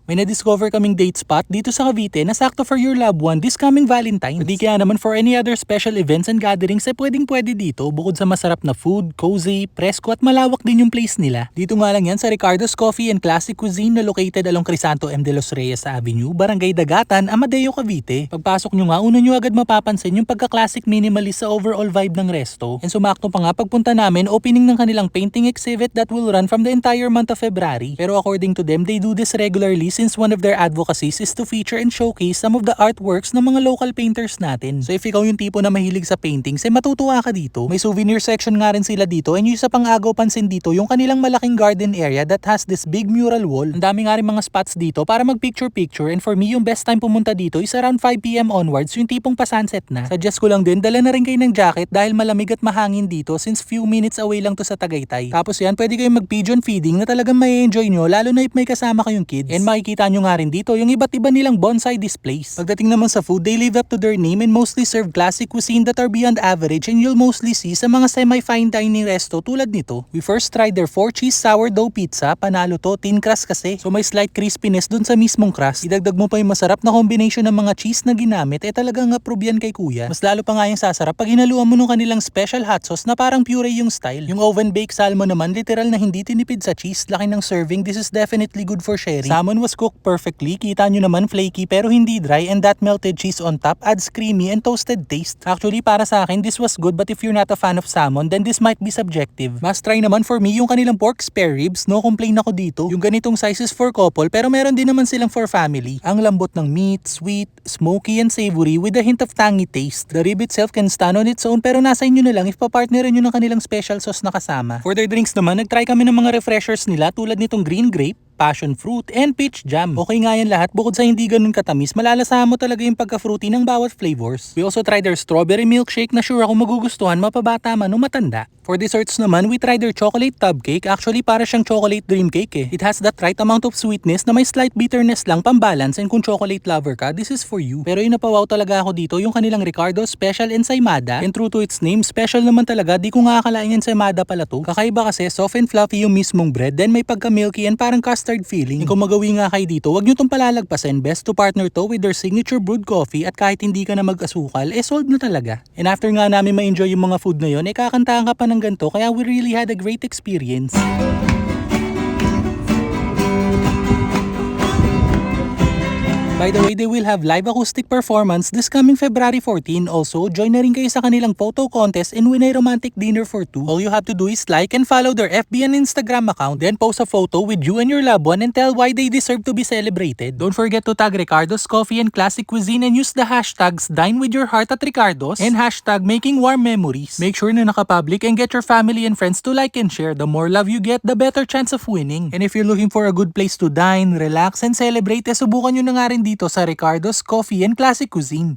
May na-discover kaming date spot dito sa Cavite na sakto for your loved one this coming Valentine's. Hindi kaya naman for any other special events and gatherings ay pwedeng-pwede dito bukod sa masarap na food, cozy, presko at malawak din yung place nila. Dito nga lang yan sa Ricardo's Coffee and Classic Cuisine na located along Crisanto M. De Los Reyes Avenue, Barangay Dagatan, Amadeo, Cavite. Pagpasok nyo nga, una nyo agad mapapansin yung pagka-classic minimalist sa overall vibe ng resto. And sumakto pa nga pagpunta namin, opening ng kanilang painting exhibit that will run from the entire month of February. Pero according to them, they do this regularly since one of their advocacies is to feature and showcase some of the artworks ng mga local painters natin. So if ikaw yung tipo na mahilig sa paintings, matutuwa ka dito. May souvenir section nga rin sila dito and yung isa pang agaw pansin dito, yung kanilang malaking garden area that has this big mural wall. Ang dami nga rin mga spots dito para mag picture and for me yung best time pumunta dito is around 5 PM onwards, yung tipong pa-sunset na. Suggest ko lang din, dala na rin kayo ng jacket dahil malamig at mahangin dito since few minutes away lang to sa Tagaytay. Tapos yan, pwede kayong mag pigeon feeding na talagang may enjoy nyo lalo na if may kasama kayong kids. And makikita nyo nga rin dito yung iba't iba nilang bonsai displays. Pagdating naman sa food, they live up to their name and mostly serve classic cuisine that are beyond average and you'll mostly see sa mga semi-fine dining resto tulad nito. We first tried their 4-cheese sourdough pizza, panalo to, thin crust kasi. So may slight crispiness dun sa mismong crust. Idagdag mo pa yung masarap na combination ng mga cheese na ginamit, talagang approve yan kay kuya. Mas lalo pa nga yung sasarap pag hinaluan mo nung kanilang special hot sauce na parang puree yung style. Yung oven baked salmon naman, literal na hindi tinipid sa cheese, laki ng serving, this is definitely good for sharing. Salmon was cooked perfectly, kita nyo naman flaky pero hindi dry and that melted cheese on top adds creamy and toasted taste. Actually para sa akin this was good but if you're not a fan of salmon then this might be subjective. Must try naman for me yung kanilang pork spare ribs, no complain ako dito. Yung ganitong sizes for couple pero meron din naman silang for family. Ang lambot ng meat, sweet, smoky and savory with a hint of tangy taste. The rib itself can stand on its own pero nasa inyo na lang if papartnerin nyo ng kanilang special sauce na kasama. For their drinks naman, nagtry kami ng mga refreshers nila tulad nitong green grape, passion fruit, and peach jam. Okay nga yan lahat, bukod sa hindi ganun katamis, malalasahan mo talaga yung pagka-fruity ng bawat flavors. We also tried their strawberry milkshake na sure ako magugustuhan mapabata man o matanda. For desserts naman, we tried their chocolate tub cake. Actually, para siyang chocolate dream cake eh. It has that right amount of sweetness na may slight bitterness lang pambalance and kung chocolate lover ka, this is for you. Pero yung napawaw talaga ako dito, yung kanilang Ricardo Special Ensaymada. And true to its name, special naman talaga, di ko nga akalain ensaymada pala to. Kakaiba kasi, soft and fluffy yung mismong bread, then may pagka-milky and parang custard feeling. And kung magawi nga kayo dito, wag nyo tong palalagpasin. Best to partner to with their signature brewed coffee at kahit hindi ka na mag-asukal, solved na talaga. And after nga namin ma-enjoy yung mga food na yun, kakantahan ka pa ng ganito, kaya we really had a great experience. By the way, they will have live acoustic performance this coming February 14. Also, join na rin kayo sa kanilang photo contest and win a romantic dinner for two. All you have to do is like and follow their FB and Instagram account, then post a photo with you and your loved one and tell why they deserve to be celebrated. Don't forget to tag Ricardo's Coffee and Classic Cuisine and use the hashtags Dine with Your Heart at Ricardo's and hashtag Making Warm Memories. Make sure na naka-public and get your family and friends to like and share. The more love you get, the better chance of winning. And if you're looking for a good place to dine, relax, and celebrate, subukan nyo na nga rin dito sa Ricardo's Coffee and Classic Cuisine.